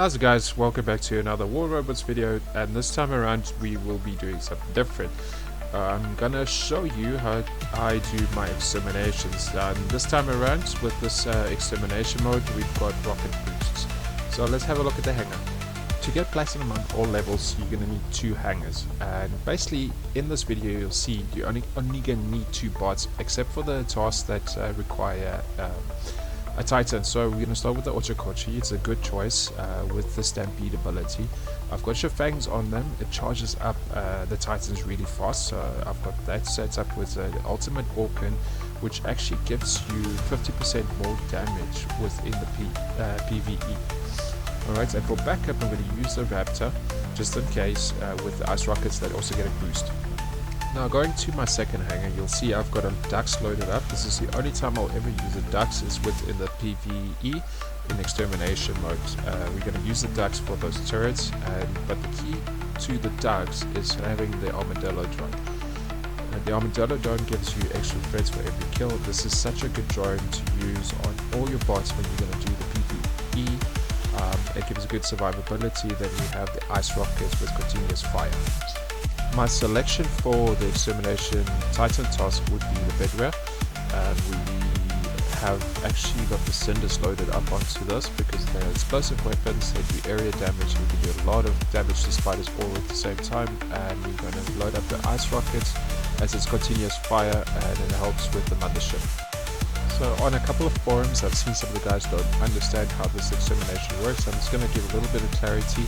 How's it guys, welcome back to another War Robots video, and this time around we will be doing something different. I'm gonna show you how I do my exterminations, and this time around with this extermination mode we've got rocket boosts. So let's have a look at the hangar. To get platinum on all levels you're gonna need 2 hangars, and basically in this video you'll see you're only gonna need 2 bots, except for the tasks that require a Titan. So we're going to start with the Ochokochi. It's a good choice with the Stampede ability. I've got fangs on them. It charges up the Titans really fast, so I've got that set up with the ultimate Orkan, which actually gives you 50% more damage within the PvE. Alright, and for backup I'm going to use the Raptor just in case with the ice rockets that also get a boost. Now going to my second hangar, you'll see I've got a Ducks loaded up. This is the only time I'll ever use the Ducks is within the PvE in extermination mode. We're going to use the Ducks for those turrets, but the key to the Ducks is having the Armadillo drone. The Armadillo drone gives you extra threats for every kill. This is such a good drone to use on all your bots when you're going to do the PvE. It gives good survivability. Then we have the ice rockets with continuous fire. My selection for the extermination Titan task would be the Bedware. We have actually got the cinders loaded up onto this because they're explosive weapons, they do area damage, we can do a lot of damage to spiders all at the same time, and we're going to load up the ice rockets as it's continuous fire and it helps with the mothership. So on a couple of forums I've seen some of the guys don't understand how this extermination works. I'm just going to give a little bit of clarity.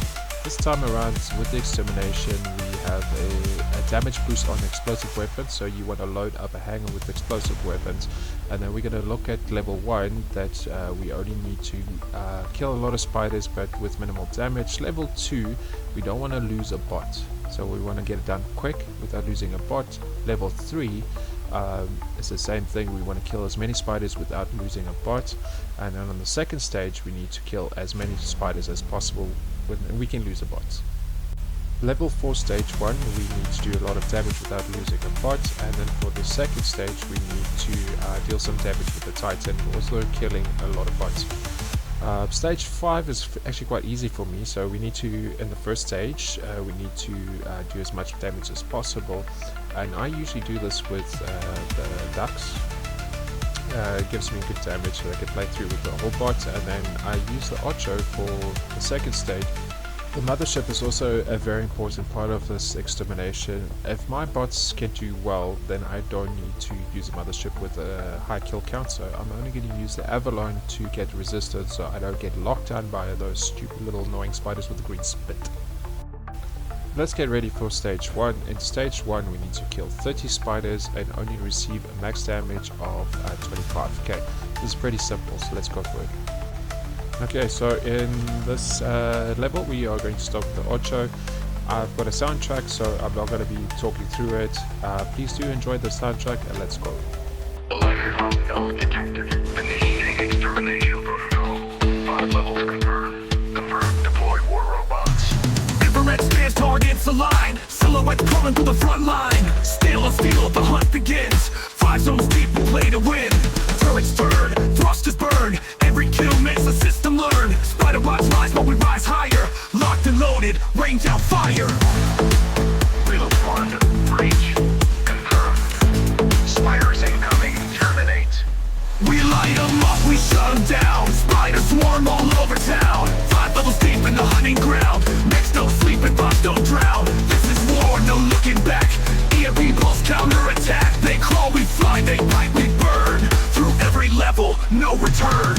This time around with the extermination we have a damage boost on explosive weapons, so you want to load up a hangar with explosive weapons, and then we're going to look at level 1 that we only need to kill a lot of spiders but with minimal damage. Level 2 we don't want to lose a bot, so we want to get it done quick without losing a bot. Level 3 it's the same thing, we want to kill as many spiders without losing a bot, and then on the second stage we need to kill as many spiders as possible when we can lose a bot. Level 4 stage 1 we need to do a lot of damage without losing a bot, and then for the second stage we need to deal some damage with the Titan, also killing a lot of bots. Stage 5 is actually quite easy for me, so we need to, in the first stage, we need to do as much damage as possible, and I usually do this with the Ducks. It gives me good damage so I can play through with the whole bot, and then I use the Ocho for the second stage. The mothership is also a very important part of this extermination. If my bots can do well, then I don't need to use the mothership with a high kill count, so I'm only going to use the Avalon to get resisted so I don't get locked down by those stupid little annoying spiders with the green spit. Let's get ready for stage 1. In stage 1 we need to kill 30 spiders and only receive a max damage of 25k. This is pretty simple, so let's go for it. Okay, so in this level we are going to start with the Ocho. I've got a soundtrack, so I'm not going to be talking through it. Please do enjoy the soundtrack and let's go. Elf detected. Initiating extermination protocol. 5 levels confirmed. Confirmed. Deploy war robots. Infrared scan targets align. Silhouettes crawling through the front line. Stainless steel, the hunt begins. 5 zones deep, we play to win. Turrets turn, thrust is burned. Every kill makes the system learn. Spider bots rise, but we rise higher. Locked and loaded, rain down fire. Reload 1, breach. Confirmed. Spiders incoming, terminate. We light them up, we shut them down. Spiders swarm all over town. 5 levels deep in the hunting ground. Next no sleeping, bots don't drown. This is war, no looking back. EMP pulse counterattack. They crawl, we fly, they bite, we burn. Through every level, no return.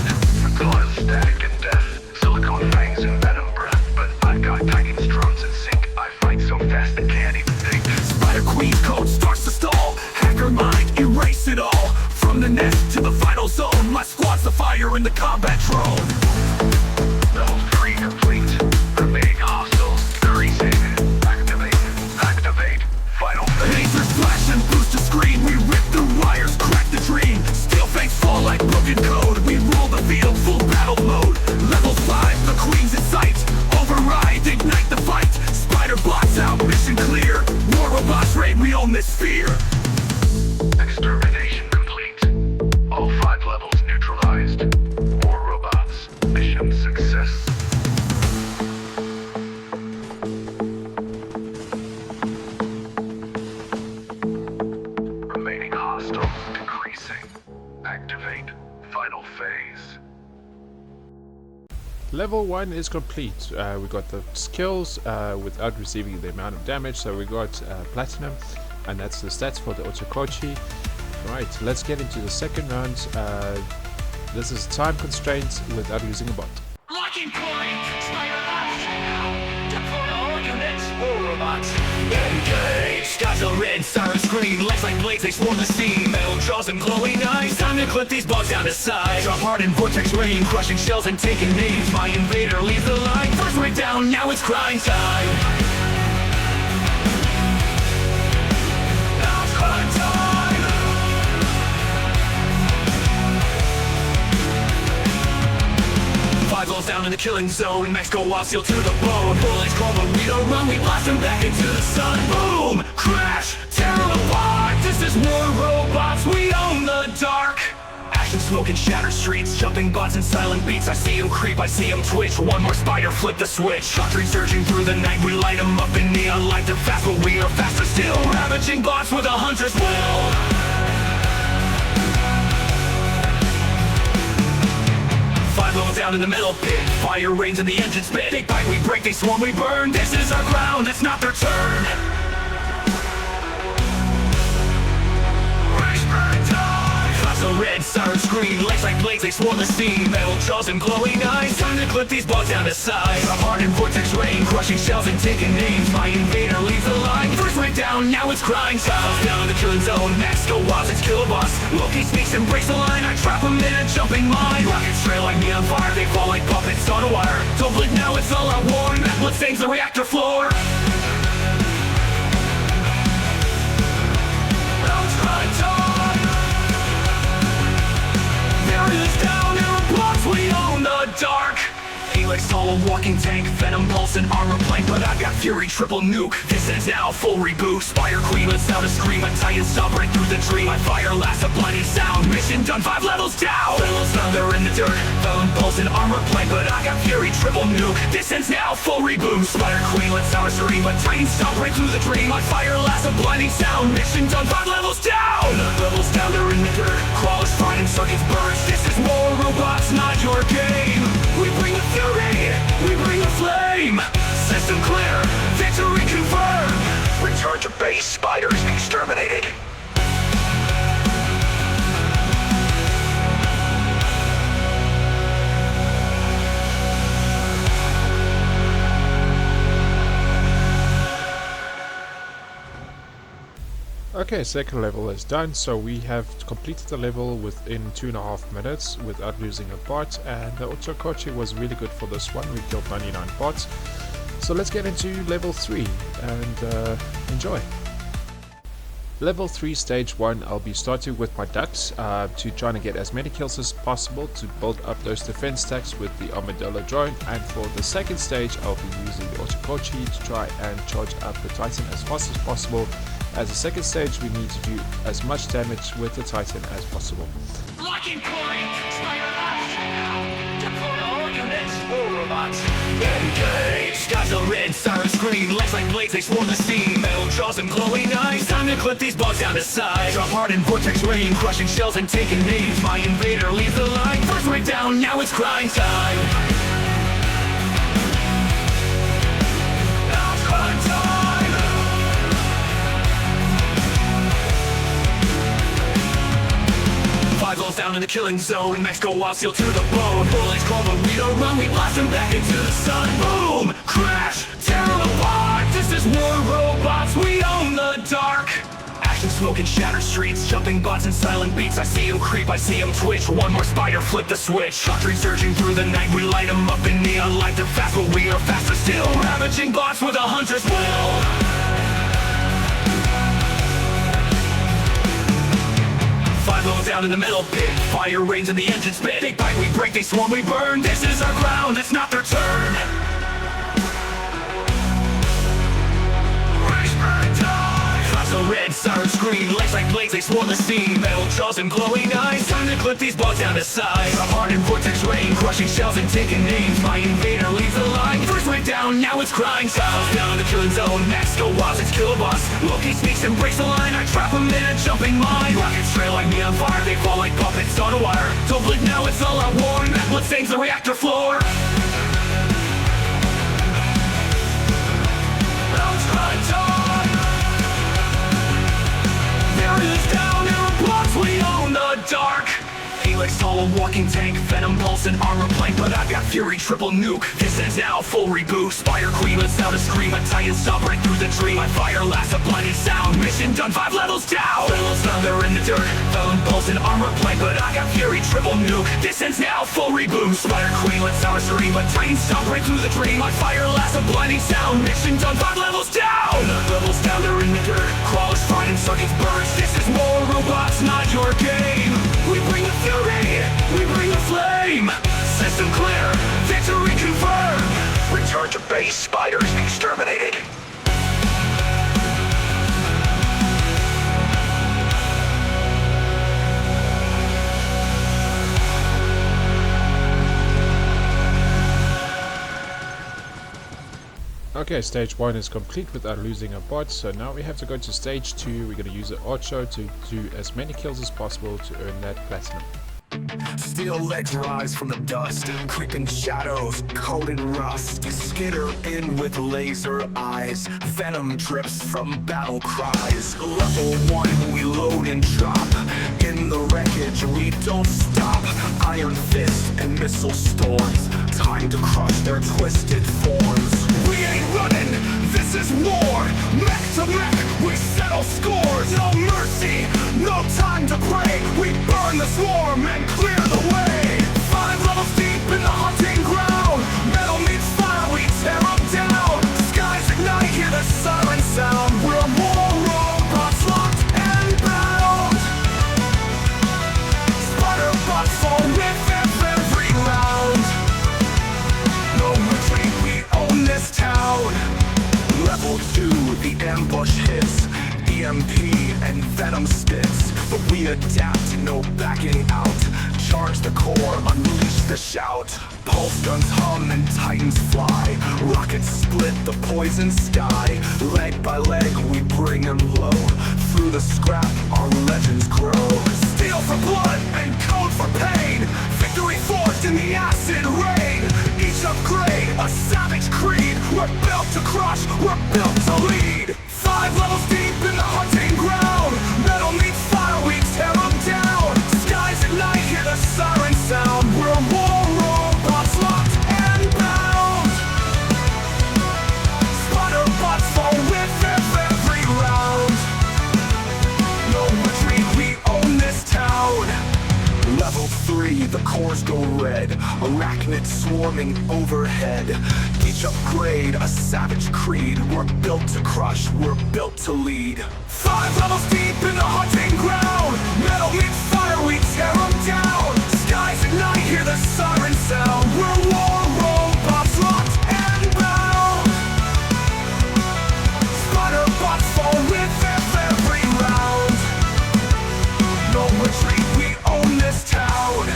God, static and death. Silicone fangs and venom breath. But I've got Titan's drums in sync. I fight so fast they can't even think. Spider Queen's code starts to stall. Hacker mind, erase it all. From the nest to the final zone. My squad's the fire in the combat drone. Level 3 complete. Remaining hostiles. 36. Activate. Activate. Final phase. Lasers flash and boost the screen. We rip through wires, crack the dream. Steel fangs fall like broken code. We rule the field, full battle mode. Level 5, the queen's in sight. Override, ignite the fight. Spider bots out, mission clear. War robots raid, we own this sphere. Extermination complete. All 5 levels neutralized. War robots, mission success. phase. Level 1 is complete. We got the skills without receiving the amount of damage, so we got platinum, and that's the stats for the Ochokochi. Right, let's get into the second round. This is time constraints without using a bot. Locking point! Spider left! Deploy all units! Robots! Engage! Dazzle red, siren scream, legs like blades, they swarm the steam. Metal jaws and glowing eyes, time to clip these bugs down to size. Drop hard in vortex rain, crushing shells and taking names. My invader leaves the line, first way down, now it's crying time. Now it's crying time. Five goals down in the killing zone, max go wild, seal to the bone. Bullets crawl, but we don't run, we blast them back into the sun. Boom! Crash! Tear apart! This is war robots, we own the dark! Action, smoke, and shatter streets, jumping bots and silent beats. I see them creep, I see them twitch. One more spider, flip the switch. Doctrine surging through the night, we light them up in neon light. They're fast, but we are faster still. Ravaging bots with a hunter's will. Five low down in the middle pit, fire rains in the engine spit. They bite, we break, they swarm, we burn. This is our ground, it's not their turn. Class red, siren scream, legs like blades, they swarm the steam. Metal jaws and glowing eyes, time to clip these bugs down to size. I'm hard in vortex rain, crushing shells and taking names. My invader leaves the line, first way down, now it's crying time. Down in the killing zone, max go wild, it's kill a boss. Loki speaks, embrace the line, I trap them in a jumping mine. Rockets trail like neon fire, they fall like puppets on a wire. Don't blink now, it's all I warn, that blood stains the reactor floor. Now it's crying time. Barriers down, arrow blocks, we own the dark. Helix, hollow walking tank, venom pulse and armor plank. But I've got fury, triple nuke, this is now full reboot. Spire queen, let's sound a scream, a titan stop right through the dream. My fire lasts a blinding sound, mission done 5 levels down. Venom's thunder in the dirt, venom pulse and armor plank. But I got fury, triple nuke, this ends now full reboot. Spire queen, let's sound a scream, a titan stop right through the dream. My fire lasts a blinding sound, mission done 5 levels down. Levels down, they're in the dirt, crawlers fighting circuits burst. This is war robots, not your game. We bring the fury, we bring the flame. System clear, victory confirmed. Return to base, spiders exterminated. Okay, second level is done, so we have completed the level within 2.5 minutes without losing a bot, and the Ochokochi was really good for this one. We killed 99 bots. So let's get into level 3 and enjoy. Level 3 stage 1, I'll be starting with my ducks to try to get as many kills as possible to build up those defense stacks with the armadillo drone, and for the second stage I'll be using the Ochokochi to try and charge up the titan as fast as possible. As a second stage, we need to do as much damage with the titan as possible. Locking point! Spider left! Deploy all units! Robots! Engage! Dazzle red, siren scream, legs like blades, they swarm the steam. Metal jaws and glowing eyes, time to clip these bugs down to size. Drop hard in vortex rain, crushing shells and taking names. My invader leaves the line, first way down, now it's crying time. Now it's crying time. Five goals down in the killing zone, max go wild, seal to the bone. Bullets crawl, but we don't run, we blast them back into the sun. Boom! Crash! Tear apart! This is war robots, we own the dark! Action, smoke, and shatter streets, jumping bots and silent beats. I see them creep, I see them twitch. One more spider, flip the switch. Doctrine surging through the night, we light them up in neon light. They're fast, but we are faster still. Ravaging bots with a hunter's will. Five low down in the middle pit, fire rains in the engine spit. They bite, we break, they swarm, we burn. This is our ground, it's not their turn. Class red, siren scream. green. Legs like blades, they swirl the scene. Metal jaws and glowing eyes. Time to clip these bugs down to size. A hardened vortex rain, crushing shells and taking names. My invader leads the line. First went down, now it's crying. Styles down the killing zone. Next go wild, it's kill a boss. Loki speaks and breaks the line. I trap him in a jumping mine. Rockets trail like me on fire. They fall like puppets on a wire. Don't blink now, it's all out war. That blood stains the reactor floor. There is down in robots, we own the dark. Helix hollow walking tank, venom pulse and armor plank. But I've got fury triple nuke, this is now full reboot. Spire queen, let's sound a scream. A titan stop right through the tree. My fire lasts a blinding sound. Mission done, 5 levels down. Venom's thunder in the dirt, venom pulse and armor plank. But I got fury triple nuke, this is now full reboot. Spire queen, let's sound a scream. A titan stop right through the tree. My fire lasts a blinding sound. Mission done, 5 levels down. 5 levels down, they're in the dirt. Crawlers fighting circuits burst. This is more robots, not your game. We bring the fury, we bring the flame. System clear, victory confirmed. Return to base, spiders exterminated. Okay, stage 1 is complete without losing a bot, so now we have to go to stage 2. We're going to use the Ocho to do as many kills as possible to earn that platinum. Steel legs rise from the dust, creeping shadows, coat in rust. Skitter in with laser eyes, venom drips from battle cries. Level 1, we load and drop. In the wreckage, we don't stop. Iron fist and missile storms, time to crush their twisted forms. We ain't running, this is war. Mech to mech, we settle scores. No mercy, no time to pray. We burn the swarm and clear the way. 5 levels deep in the hunting ground. Metal meets fire, we tear them down. Skies ignite, hear the siren sound. We're war robots locked and bound. Spider bots fall with every round. No retreat, we own this town. Level 2, the ambush hits. EMP and venom spits, but we adapt, no backing out. Charge the core, unleash the shout. Pulse guns hum and titans fly. Rockets split the poison sky. Leg by leg we bring them low. Through the scrap our legends grow. Steel for blood and code for pain. Victory forged in the acid rain. Each upgrade a savage creed. We're built to crush, we're built to lead. 5 levels deep in the hunting ground. Metal meets fire, we tear them down. Skies ignite, hear the siren sound. We're war robots locked and bound. Spider bots fall with every round. No retreat, we own this town. Level 3, the cores go red. Arachnids swarming overhead. Each upgrade a savage creed. We're built to crush, we're built to lead. 5 levels deep in the hunting ground. Metal meets fire, we tear them down. Skies ignite, hear the siren sound. We're war robots locked and bound. Spider bots fall with every round. No retreat, we own this town.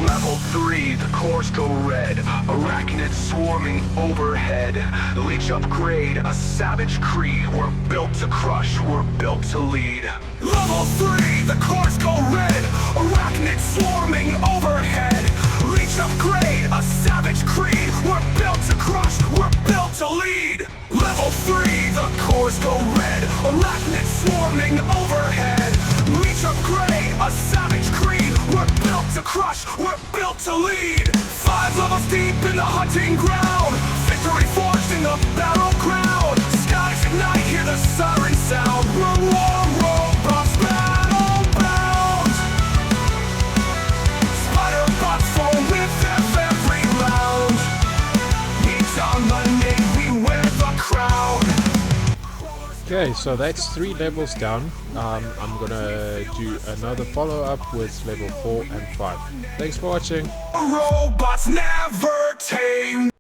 Level 3, the cores go red. Arachnids swarming overhead. Leech upgrade, a savage creed. We're built to crush, we're built to lead. Level 3, the cores go red. Arachnids swarming overhead. Leech upgrade, a savage creed. We're built to crush, we're built to lead. Level 3, the cores go red. Arachnids swarming overhead. Leech upgrade, a savage creed. We're built to crush, we're built to lead. 5 levels deep in the hunting ground. Victory forged in the battleground. Skies ignite, hear the siren sound. We're war robots battle bound. Spider bots fall with every round. Each on the name, we wear the crown. Okay, so that's 3 levels down. I'm gonna do another follow-up with level 4 and 5. Thanks for watching. Robots never tame.